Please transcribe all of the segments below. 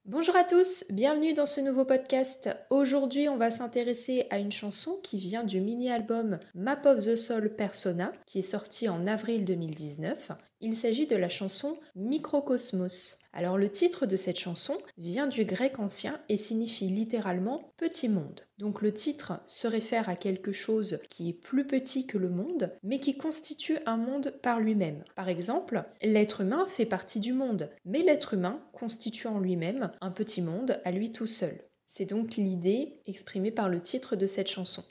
Bonjour à tous, bienvenue dans ce nouveau podcast. Aujourd'hui, on va s'intéresser à une chanson qui vient du mini-album Map of the Soul Persona, qui est sorti en avril 2019. Il s'agit de la chanson Microcosmos. Alors le titre de cette chanson vient du grec ancien et signifie littéralement petit monde. Donc le titre se réfère à quelque chose qui est plus petit que le monde, mais qui constitue un monde par lui-même. Par exemple, l'être humain fait partie du monde, mais l'être humain constitue en lui-même un petit monde à lui tout seul. C'est donc l'idée exprimée par le titre de cette chanson.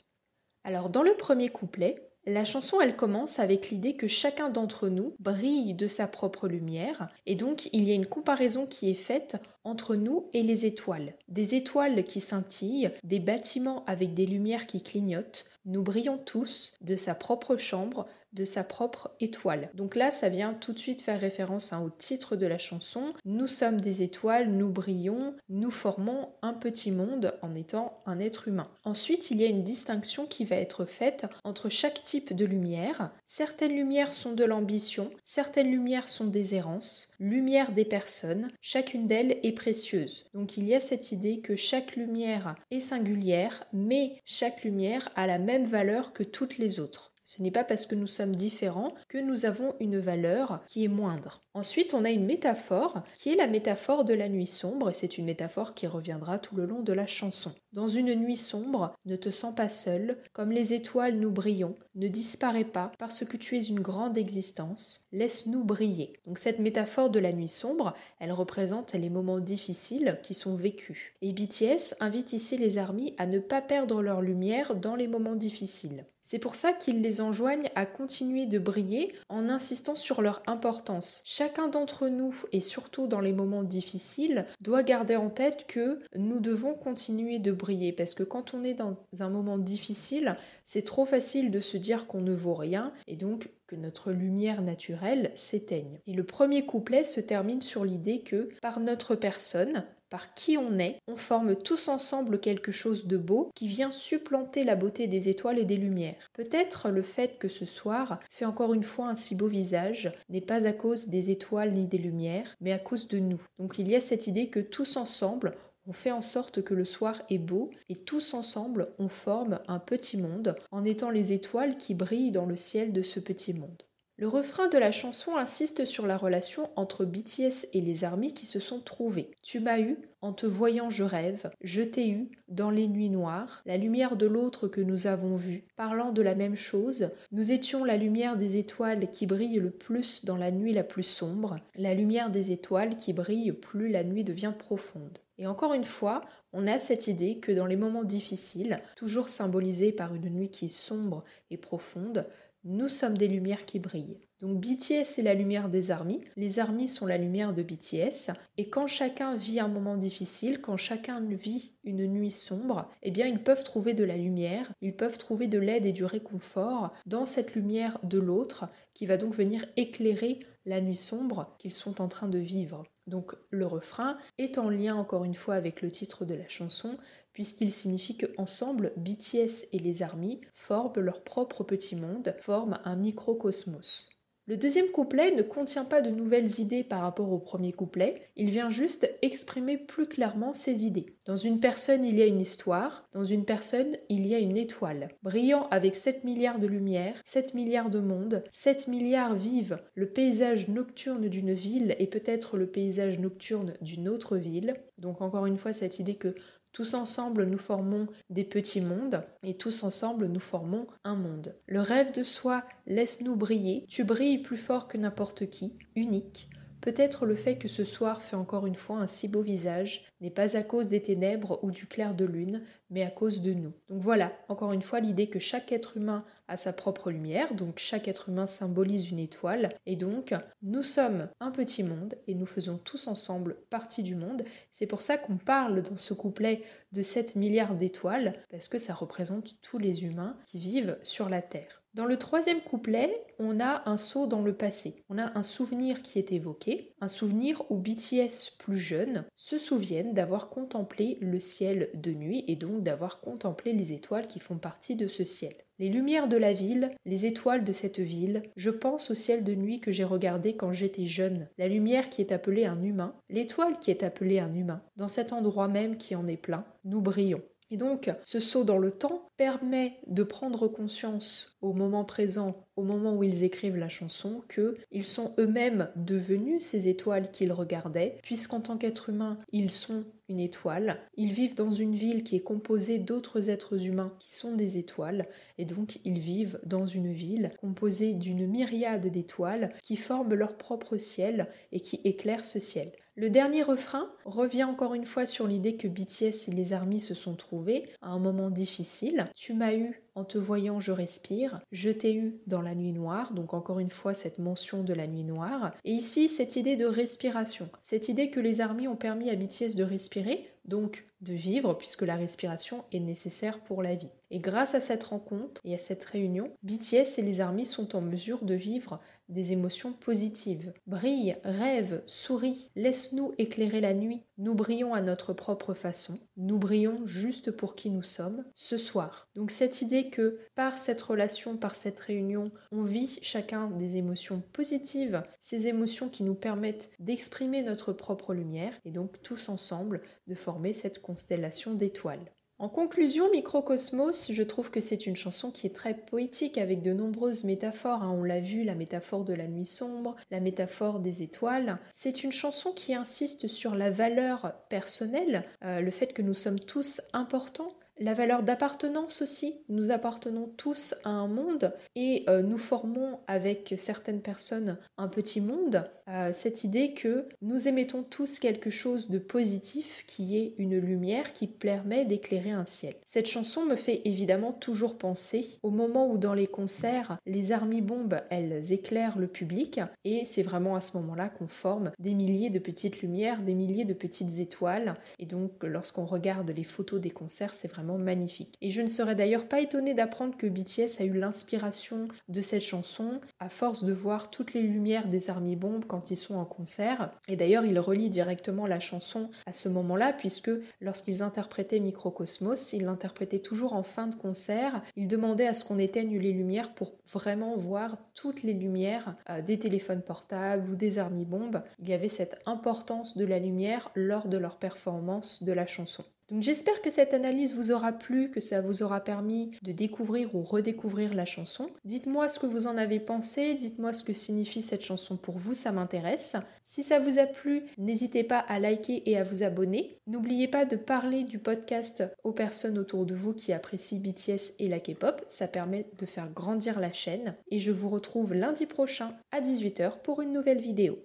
Alors dans le premier couplet, la chanson elle commence avec l'idée que chacun d'entre nous brille de sa propre lumière et donc il y a une comparaison qui est faite entre nous et les étoiles. Des étoiles qui scintillent, des bâtiments avec des lumières qui clignotent, nous brillons tous de sa propre chambre, de sa propre étoile. Donc là, ça vient tout de suite faire référence au titre de la chanson. Nous sommes des étoiles, nous brillons, nous formons un petit monde en étant un être humain. Ensuite, il y a une distinction qui va être faite entre chaque type de lumière. Certaines lumières sont de l'ambition, certaines lumières sont des errances, lumière des personnes, chacune d'elles est précieuse. Donc il y a cette idée que chaque lumière est singulière, mais chaque lumière a la même valeur que toutes les autres. Ce n'est pas parce que nous sommes différents que nous avons une valeur qui est moindre. Ensuite, on a une métaphore qui est la métaphore de la nuit sombre, et c'est une métaphore qui reviendra tout le long de la chanson. Dans une nuit sombre, ne te sens pas seul, comme les étoiles nous brillons, ne disparais pas parce que tu es une grande existence, laisse-nous briller. Donc cette métaphore de la nuit sombre, elle représente les moments difficiles qui sont vécus. Et BTS invite ici les ARMY à ne pas perdre leur lumière dans les moments difficiles. C'est pour ça qu'ils les enjoignent à continuer de briller en insistant sur leur importance. Chacun d'entre nous, et surtout dans les moments difficiles, doit garder en tête que nous devons continuer de briller parce que quand on est dans un moment difficile, c'est trop facile de se dire qu'on ne vaut rien et donc que notre lumière naturelle s'éteigne. Et le premier couplet se termine sur l'idée que par notre personne, par qui on forme tous ensemble quelque chose de beau qui vient supplanter la beauté des étoiles et des lumières. Peut-être le fait que ce soir fait encore une fois un si beau visage n'est pas à cause des étoiles ni des lumières, mais à cause de nous. Donc il y a cette idée que tous ensemble, on fait en sorte que le soir est beau et tous ensemble, on forme un petit monde en étant les étoiles qui brillent dans le ciel de ce petit monde. Le refrain de la chanson insiste sur la relation entre BTS et les ARMY qui se sont trouvés. Tu m'as eu, en te voyant je rêve, je t'ai eu, dans les nuits noires, la lumière de l'autre que nous avons vu. Parlant de la même chose, nous étions la lumière des étoiles qui brille le plus dans la nuit la plus sombre, la lumière des étoiles qui brille plus la nuit devient profonde. Et encore une fois, on a cette idée que dans les moments difficiles, toujours symbolisés par une nuit qui est sombre et profonde, nous sommes des lumières qui brillent. Donc BTS est la lumière des ARMY, les ARMY sont la lumière de BTS, et quand chacun vit un moment difficile, quand chacun vit une nuit sombre, eh bien ils peuvent trouver de la lumière, ils peuvent trouver de l'aide et du réconfort dans cette lumière de l'autre qui va donc venir éclairer la nuit sombre qu'ils sont en train de vivre. Donc le refrain est en lien encore une fois avec le titre de la chanson, puisqu'il signifie qu'ensemble, BTS et les ARMY forment leur propre petit monde, forment un microcosmos. Le deuxième couplet ne contient pas de nouvelles idées par rapport au premier couplet, il vient juste exprimer plus clairement ses idées. Dans une personne, il y a une histoire, dans une personne, il y a une étoile. Brillant avec 7 milliards de lumières, 7 milliards de mondes, 7 milliards vivent le paysage nocturne d'une ville et peut-être le paysage nocturne d'une autre ville. Donc encore une fois, cette idée que tous ensemble, nous formons des petits mondes et tous ensemble, nous formons un monde. Le rêve de soi laisse-nous briller. Tu brilles plus fort que n'importe qui, unique. Peut-être le fait que ce soir fait encore une fois un si beau visage n'est pas à cause des ténèbres ou du clair de lune, mais à cause de nous. Donc voilà, encore une fois, l'idée que chaque être humain a sa propre lumière, donc chaque être humain symbolise une étoile, et donc nous sommes un petit monde et nous faisons tous ensemble partie du monde. C'est pour ça qu'on parle dans ce couplet de 7 milliards d'étoiles, parce que ça représente tous les humains qui vivent sur la Terre. Dans le troisième couplet, on a un saut dans le passé. On a un souvenir qui est évoqué, un souvenir où BTS plus jeunes se souviennent d'avoir contemplé le ciel de nuit et donc d'avoir contemplé les étoiles qui font partie de ce ciel. Les lumières de la ville, les étoiles de cette ville, je pense au ciel de nuit que j'ai regardé quand j'étais jeune, la lumière qui est appelée un humain, l'étoile qui est appelée un humain, dans cet endroit même qui en est plein, nous brillons. Et donc, ce saut dans le temps permet de prendre conscience au moment présent, au moment où ils écrivent la chanson, qu'ils sont eux-mêmes devenus ces étoiles qu'ils regardaient, puisqu'en tant qu'êtres humains, ils sont une étoile. Ils vivent dans une ville qui est composée d'autres êtres humains qui sont des étoiles, et donc ils vivent dans une ville composée d'une myriade d'étoiles qui forment leur propre ciel et qui éclairent ce ciel. Le dernier refrain revient encore une fois sur l'idée que BTS et les ARMY se sont trouvés à un moment difficile. Tu m'as eu, en te voyant je respire, je t'ai eu dans la nuit noire, donc encore une fois cette mention de la nuit noire. Et ici cette idée de respiration, cette idée que les ARMY ont permis à BTS de respirer, donc de vivre, puisque la respiration est nécessaire pour la vie. Et grâce à cette rencontre et à cette réunion, BTS et les ARMY sont en mesure de vivre des émotions positives. Brille, rêve, souris, laisse-nous éclairer la nuit. Nous brillons à notre propre façon. Nous brillons juste pour qui nous sommes ce soir. Donc cette idée que par cette relation, par cette réunion, on vit chacun des émotions positives, ces émotions qui nous permettent d'exprimer notre propre lumière et donc tous ensemble de former cette constellation d'étoiles. En conclusion, Microcosmos, je trouve que c'est une chanson qui est très poétique avec de nombreuses métaphores. On l'a vu, la métaphore de la nuit sombre, la métaphore des étoiles. C'est une chanson qui insiste sur la valeur personnelle, le fait que nous sommes tous importants. La valeur d'appartenance aussi, nous appartenons tous à un monde et nous formons avec certaines personnes un petit monde. Cette idée que nous émettons tous quelque chose de positif qui est une lumière qui permet d'éclairer un ciel. Cette chanson me fait évidemment toujours penser au moment où dans les concerts, les ARMY bombes, elles éclairent le public et c'est vraiment à ce moment-là qu'on forme des milliers de petites lumières, des milliers de petites étoiles et donc lorsqu'on regarde les photos des concerts, c'est vraiment magnifique. Et je ne serais d'ailleurs pas étonnée d'apprendre que BTS a eu l'inspiration de cette chanson à force de voir toutes les lumières des ARMY bombes quand ils sont en concert. Et d'ailleurs, ils relient directement la chanson à ce moment-là, puisque lorsqu'ils interprétaient Microcosmos, ils l'interprétaient toujours en fin de concert. Ils demandaient à ce qu'on éteigne les lumières pour vraiment voir toutes les lumières des téléphones portables ou des ARMY bombes. Il y avait cette importance de la lumière lors de leur performance de la chanson. Donc j'espère que cette analyse vous aura plu, que ça vous aura permis de découvrir ou redécouvrir la chanson. Dites-moi ce que vous en avez pensé, dites-moi ce que signifie cette chanson pour vous, ça m'intéresse. Si ça vous a plu, n'hésitez pas à liker et à vous abonner. N'oubliez pas de parler du podcast aux personnes autour de vous qui apprécient BTS et la K-pop, ça permet de faire grandir la chaîne. Et je vous retrouve lundi prochain à 18h pour une nouvelle vidéo.